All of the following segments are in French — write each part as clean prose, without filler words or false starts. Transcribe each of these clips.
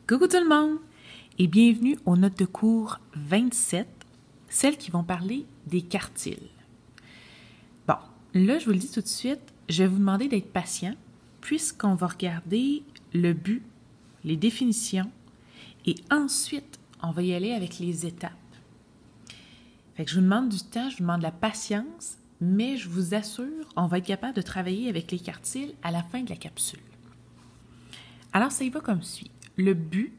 Coucou tout le monde et bienvenue aux notes de cours 27, celles qui vont parler des quartiles. Bon, là je vous le dis tout de suite, je vais vous demander d'être patient puisqu'on va regarder le but, les définitions et ensuite on va y aller avec les étapes. Fait que je vous demande du temps, je vous demande de la patience, mais je vous assure, on va être capable de travailler avec les quartiles à la fin de la capsule. Alors ça y va comme suit. Le but,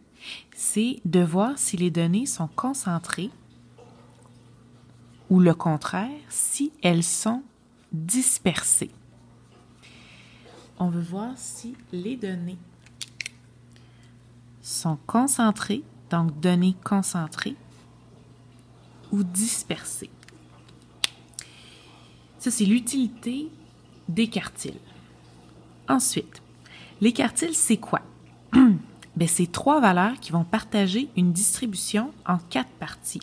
c'est de voir si les données sont concentrées ou le contraire, si elles sont dispersées. On veut voir si les données sont concentrées, donc données concentrées, ou dispersées. Ça, c'est l'utilité des quartiles. Ensuite, les quartiles, c'est quoi? Bien, c'est 3 valeurs qui vont partager une distribution en 4 parties.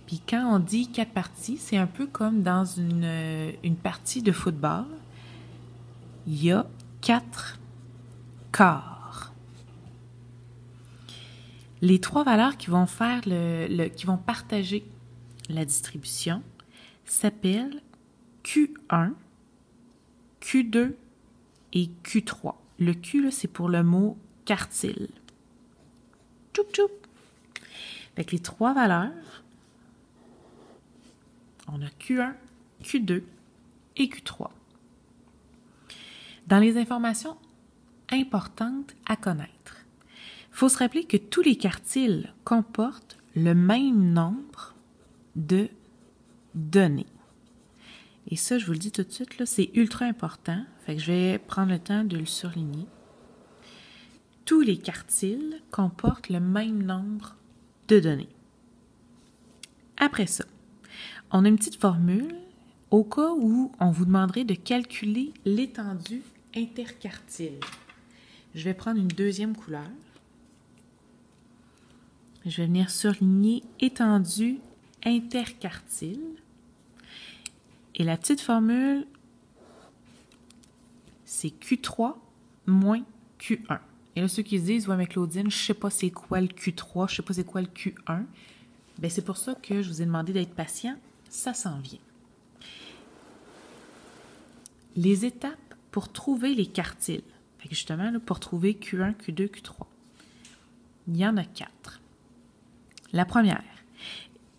Puis quand on dit 4 parties, c'est un peu comme dans une partie de football. Il y a 4 quarts. Les 3 valeurs qui vont faire qui vont partager la distribution s'appellent Q1, Q2 et Q3. Le Q, là, c'est pour le mot quartile. Tchoup tchoup. Fait que les 3 valeurs, on a Q1, Q2 et Q3. Dans les informations importantes à connaître, il faut se rappeler que tous les quartiles comportent le même nombre de données. Et ça, je vous le dis tout de suite, là, c'est ultra important. Fait que je vais prendre le temps de le surligner. Tous les quartiles comportent le même nombre de données. Après ça, on a une petite formule au cas où on vous demanderait de calculer l'étendue interquartile. Je vais prendre une deuxième couleur. Je vais venir surligner étendue interquartile. Et la petite formule, c'est Q3 moins Q1. Et là, ceux qui se disent, ouais, mais Claudine, je ne sais pas c'est quoi le Q3, je ne sais pas c'est quoi le Q1. Bien, c'est pour ça que je vous ai demandé d'être patient. Ça s'en vient. Les étapes pour trouver les quartiles. Fait que justement, là, pour trouver Q1, Q2, Q3, il y en a 4. La première,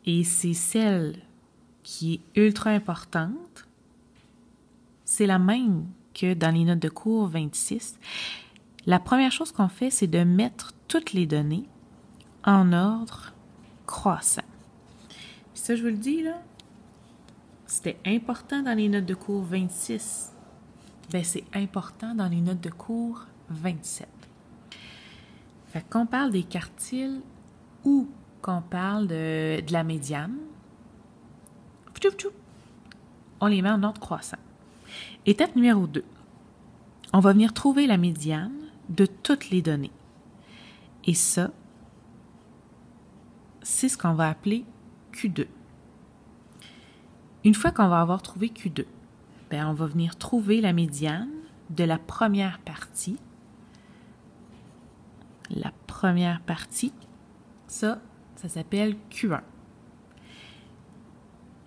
et c'est celle qui est ultra importante, c'est la même que dans les notes de cours 26. La première chose qu'on fait, c'est de mettre toutes les données en ordre croissant. Puis ça, je vous le dis, là, c'était important dans les notes de cours 26. Bien, c'est important dans les notes de cours 27. Fait qu'on parle des quartiles ou qu'on parle de la médiane, on les met en ordre croissant. Étape numéro 2. On va venir trouver la médiane de toutes les données. Et ça, c'est ce qu'on va appeler Q2. Une fois qu'on va avoir trouvé Q2, bien, on va venir trouver la médiane de la première partie. La première partie, ça s'appelle Q1.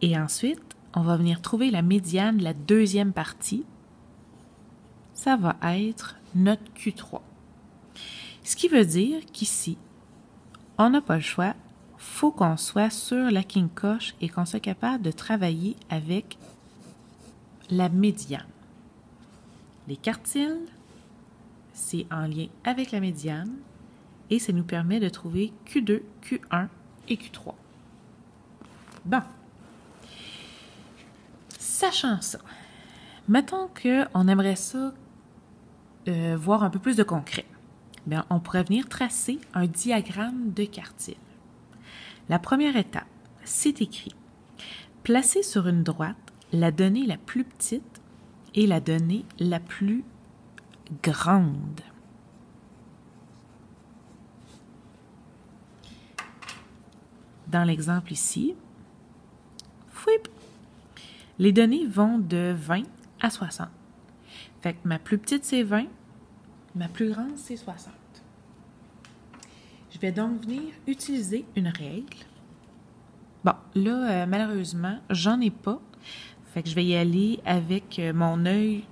Et ensuite, on va venir trouver la médiane de la deuxième partie. Ça va être notre Q3. Ce qui veut dire qu'ici, on n'a pas le choix. Il faut qu'on soit sur la king coche et qu'on soit capable de travailler avec la médiane. Les quartiles, c'est en lien avec la médiane et ça nous permet de trouver Q2, Q1 et Q3. Bon. Sachant ça, mettons qu'on aimerait ça voir un peu plus de concret. Bien, on pourrait venir tracer un diagramme de quartile. La première étape, c'est écrit. Placez sur une droite la donnée la plus petite et la donnée la plus grande. Dans l'exemple ici, fouip, les données vont de 20 à 60. Fait que ma plus petite, c'est 20. Ma plus grande, c'est 60. Je vais donc venir utiliser une règle. Bon, là, malheureusement, j'en ai pas. Fait que je vais y aller avec mon œil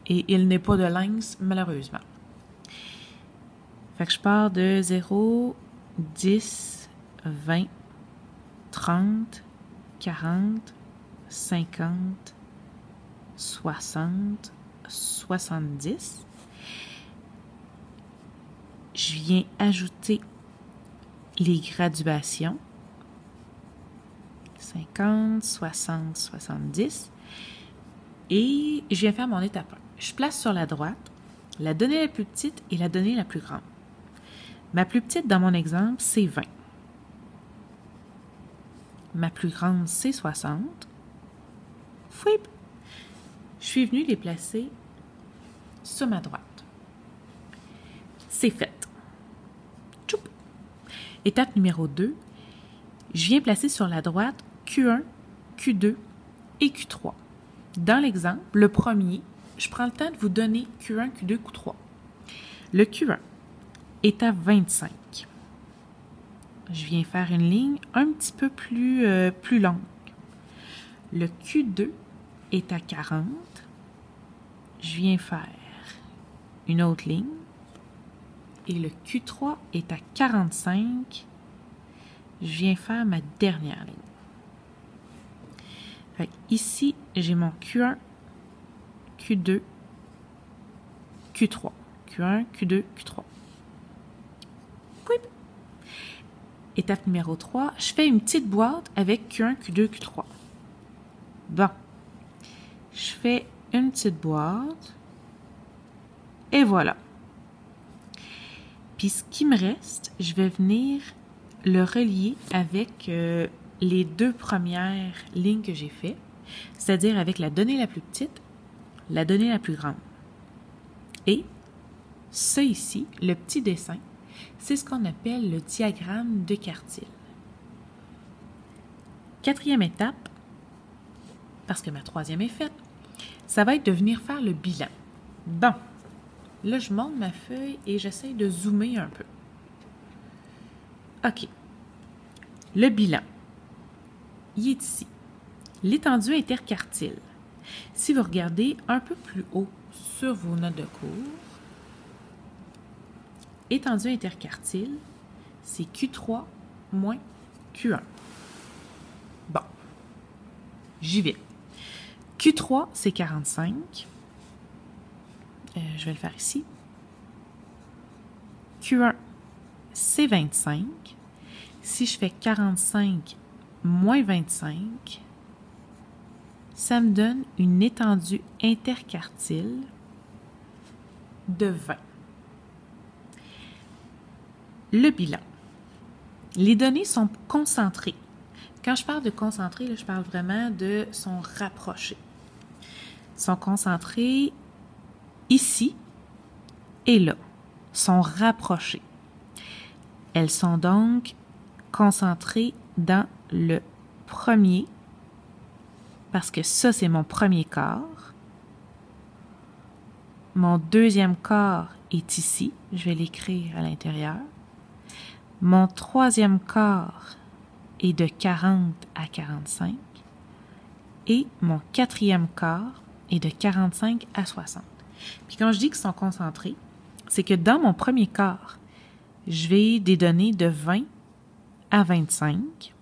et il n'est pas de lynx, malheureusement. Fait que je pars de 0, 10, 20, 30, 40, 50, 60, 70. Je viens ajouter les graduations. 50, 60, 70. Et je viens faire mon étape 1. Je place sur la droite la donnée la plus petite et la donnée la plus grande. Ma plus petite dans mon exemple, c'est 20. Ma plus grande, c'est 60. Fouip! Je suis venue les placer sur ma droite. C'est fait. Tchoup! Étape numéro 2. Je viens placer sur la droite Q1, Q2 et Q3. Dans l'exemple, le premier, je prends le temps de vous donner Q1, Q2, Q3. Le Q1 est à 25. Je viens faire une ligne un petit peu plus longue. Le Q2 est à 40. Je viens faire une autre ligne. Et le Q3 est à 45. Je viens faire ma dernière ligne. Fait ici, j'ai mon Q1, Q2, Q3. Q1, Q2, Q3. Pouip. Étape numéro 3, je fais une petite boîte avec Q1, Q2, Q3. Bon. Je fais une petite boîte. Et voilà. Puis ce qui me reste, je vais venir le relier avec les deux premières lignes que j'ai faites, c'est-à-dire avec la donnée la plus petite, la donnée la plus grande. Et ça ici, le petit dessin, c'est ce qu'on appelle le diagramme de quartile. Quatrième étape, parce que ma troisième est faite, ça va être de venir faire le bilan. Bon, là je monte ma feuille et j'essaie de zoomer un peu. OK. Le bilan, il est ici. L'étendue interquartile. Si vous regardez un peu plus haut sur vos notes de cours, étendue interquartile, c'est Q3 moins Q1. Bon, j'y vais. Q3, c'est 45. Je vais le faire ici. Q1, c'est 25. Si je fais 45 moins 25, ça me donne une étendue interquartile de 20. Le bilan. Les données sont concentrées. Quand je parle de concentrées, là, je parle vraiment de sont rapprochées. Sont concentrées ici et là. Sont rapprochées. Elles sont donc concentrées dans le premier, parce que ça, c'est mon premier quart. Mon deuxième quart est ici. Je vais l'écrire à l'intérieur. Mon troisième quart est de 40 à 45. Et mon quatrième quart est de 45 à 60. Puis quand je dis qu'ils sont concentrés, c'est que dans mon premier quart, je vais des données de 20 à 25.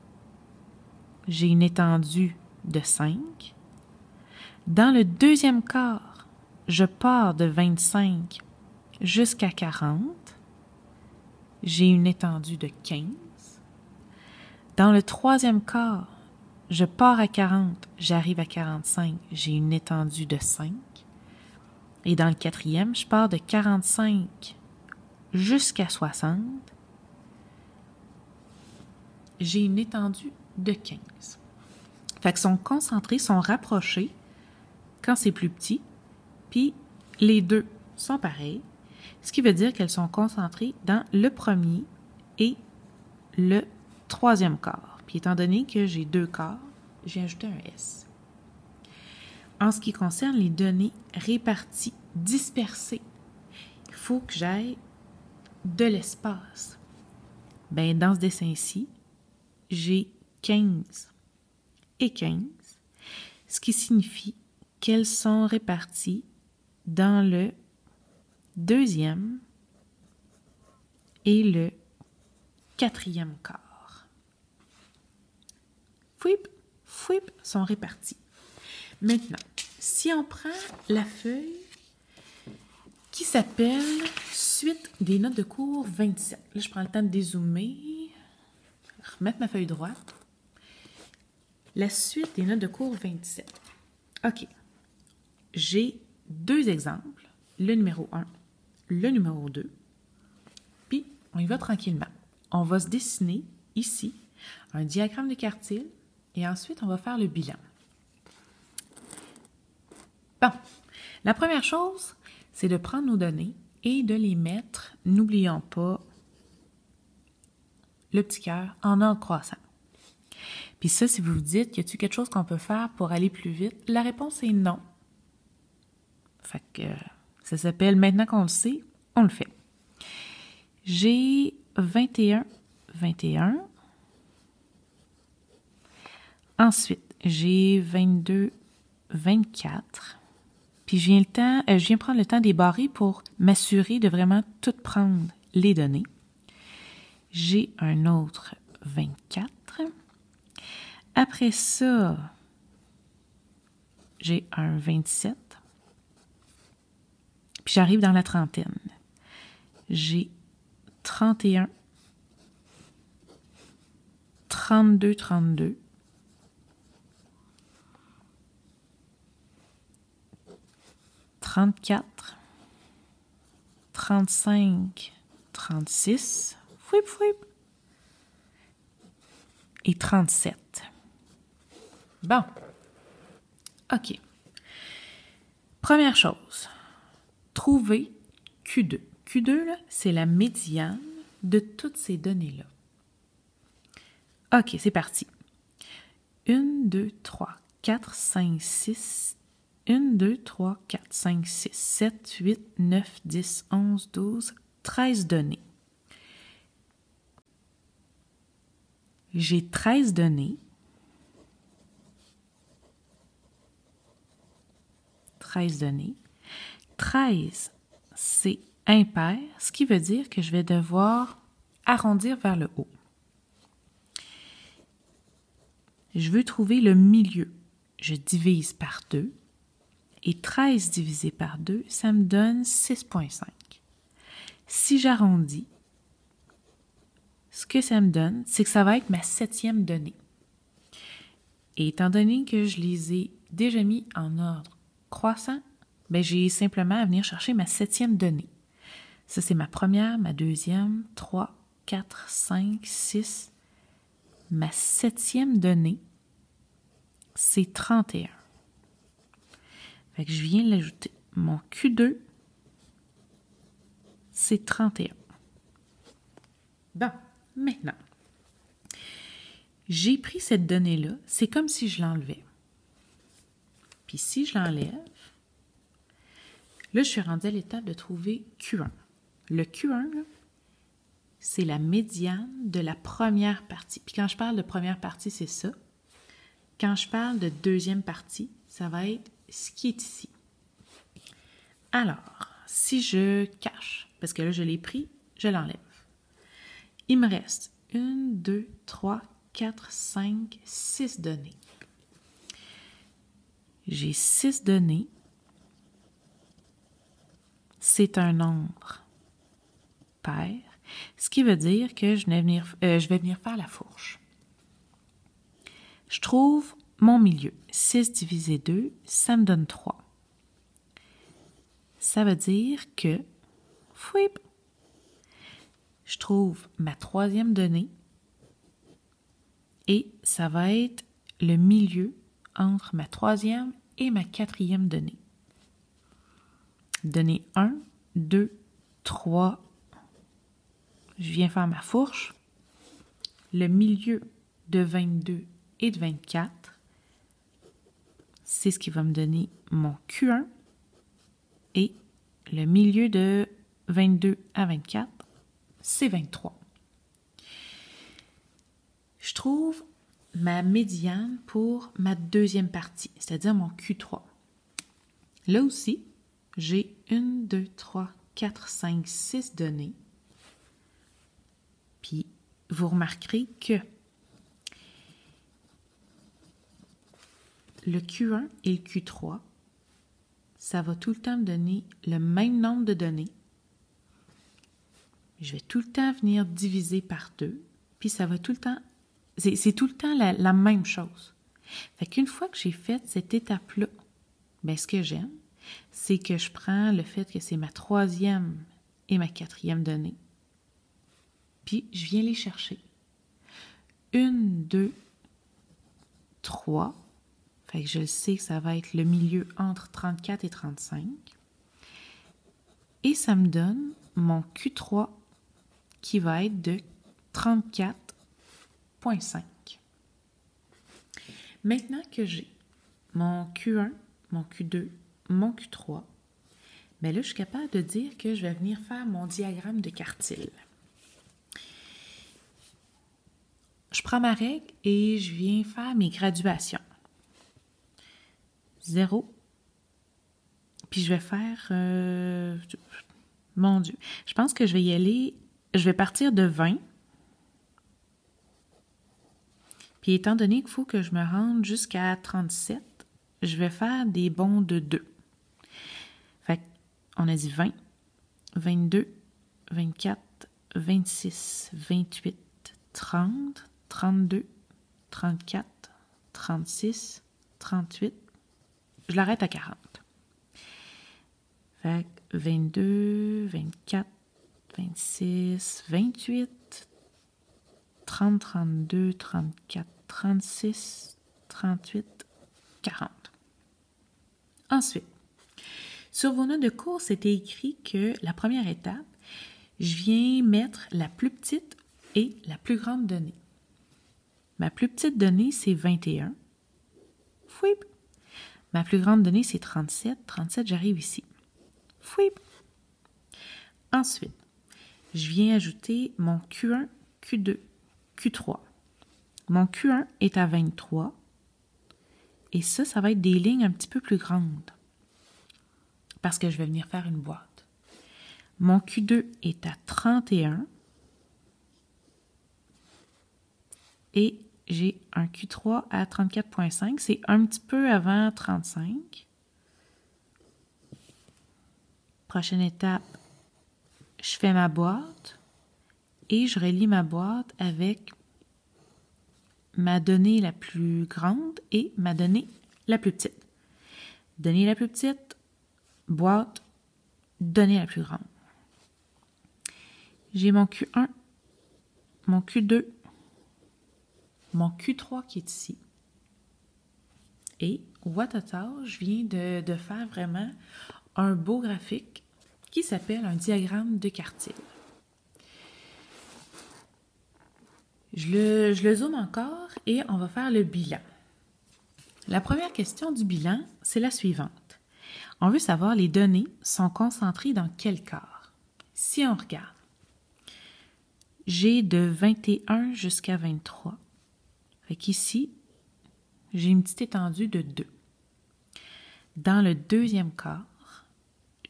J'ai une étendue de 5. Dans le deuxième quart, je pars de 25 jusqu'à 40. J'ai une étendue de 15. Dans le troisième quart, je pars à 40, j'arrive à 45, j'ai une étendue de 5. Et dans le quatrième, je pars de 45 jusqu'à 60. J'ai une étendue de 15. Fait qu'ils sont concentrés, sont rapprochés quand c'est plus petit, puis les deux sont pareils, ce qui veut dire qu'elles sont concentrées dans le premier et le troisième quart. Puis étant donné que j'ai deux quarts, j'ai ajouté un S. En ce qui concerne les données réparties, dispersées, il faut que j'aille de l'espace. ben dans ce dessin-ci, j'ai 15 et 15, ce qui signifie qu'elles sont réparties dans le deuxième et le quatrième quart. Fouip, fouip, sont répartis. Maintenant, si on prend la feuille qui s'appelle Suite des notes de cours 27. Là, je prends le temps de dézoomer, remettre ma feuille droite. La suite des notes de cours 27. OK. J'ai deux exemples, le numéro 1, le numéro 2. Puis, on y va tranquillement. On va se dessiner ici un diagramme de quartile et ensuite, on va faire le bilan. Bon, la première chose, c'est de prendre nos données et de les mettre, n'oublions pas, le petit cœur en ordre croissant. Puis ça, si vous vous dites, y a-t-il quelque chose qu'on peut faire pour aller plus vite? La réponse est non. Fait que ça s'appelle, maintenant qu'on le sait, on le fait. J'ai 21, 21. Ensuite, j'ai 22, 24. Puis je viens prendre le temps des barrés pour m'assurer de vraiment tout prendre les données. J'ai un autre 24. Après ça, j'ai un 27. Puis j'arrive dans la trentaine. J'ai 31, 32, 32. 34, 35, 36, fouip, fouip, et 37. Bon. OK. Première chose, trouver Q2. Q2, là, c'est la médiane de toutes ces données-là. OK, c'est parti. 1, 2, 3, 4, 5, 6, 1, 2, 3, 4, 5, 6, 7, 8, 9, 10, 11, 12, 13 données. J'ai 13 données. 13 données. 13, c'est impair, ce qui veut dire que je vais devoir arrondir vers le haut. Je veux trouver le milieu. Je divise par 2. Et 13 divisé par 2, ça me donne 6,5. Si j'arrondis, ce que ça me donne, c'est que ça va être ma 7e donnée. Et étant donné que je les ai déjà mis en ordre croissant, ben j'ai simplement à venir chercher ma 7e donnée. Ça, c'est ma première, ma deuxième, 3, 4, 5, 6. Ma 7e donnée, c'est 31. Fait que je viens de l'ajouter. Mon Q2, c'est 31. Bon, maintenant, j'ai pris cette donnée-là, c'est comme si je l'enlevais. Puis si je l'enlève, là, je suis rendue à l'étape de trouver Q1. Le Q1, là, c'est la médiane de la première partie. Puis quand je parle de première partie, c'est ça. Quand je parle de deuxième partie, ça va être ce qui est ici. Alors, si je cache, parce que là, je l'ai pris, je l'enlève. Il me reste 1, 2, 3, 4, 5, 6 données. J'ai 6 données. C'est un nombre pair, ce qui veut dire que je vais venir faire la fourche. Je trouve mon milieu. 6 divisé 2, ça me donne 3. Ça veut dire que, fouip, je trouve ma 3e donnée et ça va être le milieu entre ma 3e et ma 4e donnée. Donnée 1, 2, 3. Je viens faire ma fourche. Le milieu de 22 et de 24, c'est ce qui va me donner mon Q1. Et le milieu de 22 à 24, c'est 23. je trouve ma médiane pour ma deuxième partie, c'est-à-dire mon Q3. Là aussi, j'ai 1, 2, 3, 4, 5, 6 données. Puis, vous remarquerez que le Q1 et le Q3, ça va tout le temps me donner le même nombre de données. Je vais tout le temps venir diviser par 2, puis ça va tout le temps... C'est tout le temps la même chose. Fait qu'une fois que j'ai fait cette étape-là, bien, ce que j'aime, c'est que je prends le fait que c'est ma 3e et ma 4e donnée, puis je viens les chercher. 1, 2, 3. Fait que je le sais que ça va être le milieu entre 34 et 35. Et ça me donne mon Q3 qui va être de 34,5. Maintenant que j'ai mon Q1, mon Q2, mon Q3, bien là, je suis capable de dire que je vais venir faire mon diagramme de quartile. Je prends ma règle et je viens faire mes graduations. 0. Puis je vais faire... mon Dieu. Je pense que je vais y aller... Je vais partir de 20. Puis étant donné qu'il faut que je me rende jusqu'à 37, je vais faire des bonds de 2. Fait qu'on a dit 20, 22, 24, 26, 28, 30, 32, 34, 36, 38. Je l'arrête à 40. Fait que 22, 24, 26, 28, 30, 32, 34, 36, 38, 40. Ensuite, sur vos notes de cours, c'était écrit que la première étape, je viens mettre la plus petite et la plus grande donnée. Ma plus petite donnée, c'est 21. Fouip. Ma plus grande donnée, c'est 37. 37, j'arrive ici. Fouip. Ensuite, je viens ajouter mon Q1, Q2, Q3. Mon Q1 est à 23. Et ça va être des lignes un petit peu plus grandes. Parce que je vais venir faire une boîte. Mon Q2 est à 31. Et j'ai un Q3 à 34,5. C'est un petit peu avant 35. Prochaine étape, je fais ma boîte et je relie ma boîte avec ma donnée la plus grande et ma donnée la plus petite. Donnée la plus petite, boîte, donnée la plus grande. J'ai mon Q1, mon Q2, mon Q3 qui est ici. Et watata, je viens de faire vraiment un beau graphique qui s'appelle un diagramme de quartile. Je le zoome encore et on va faire le bilan. La première question du bilan, c'est la suivante. On veut savoir les données sont concentrées dans quel quart. Si on regarde, j'ai de 21 jusqu'à 23. Fait qu'ici, j'ai une petite étendue de 2. Dans le deuxième quart,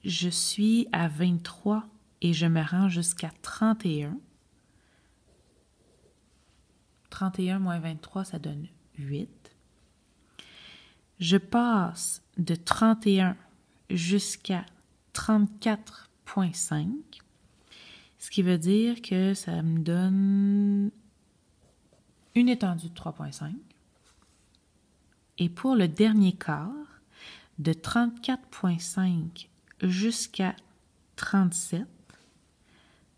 je suis à 23 et je me rends jusqu'à 31. 31 moins 23, ça donne 8. Je passe de 31 jusqu'à 34,5, ce qui veut dire que ça me donne une étendue de 3,5. Et pour le dernier quart, de 34,5 jusqu'à 37,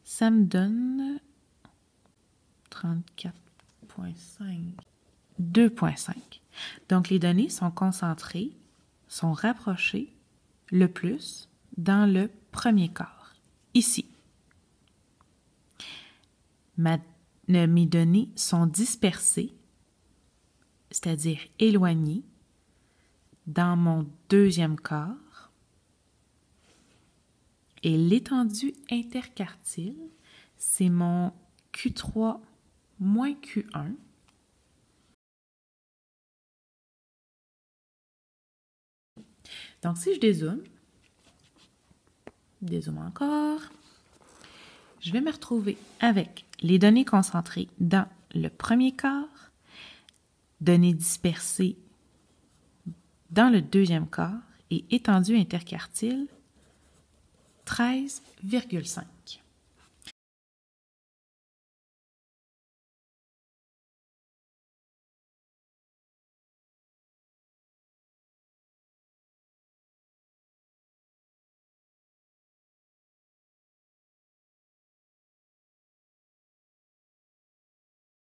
ça me donne 34,5, 2,5. Donc, les données sont concentrées, sont rapprochées le plus dans le premier quart, ici. Mes données sont dispersées, c'est-à-dire éloignées, dans mon deuxième quart. Et l'étendue interquartile, c'est mon Q3 moins Q1 Donc, si je dézoome encore, je vais me retrouver avec les données concentrées dans le premier quart, données dispersées dans le deuxième quart et étendue interquartile 13,5.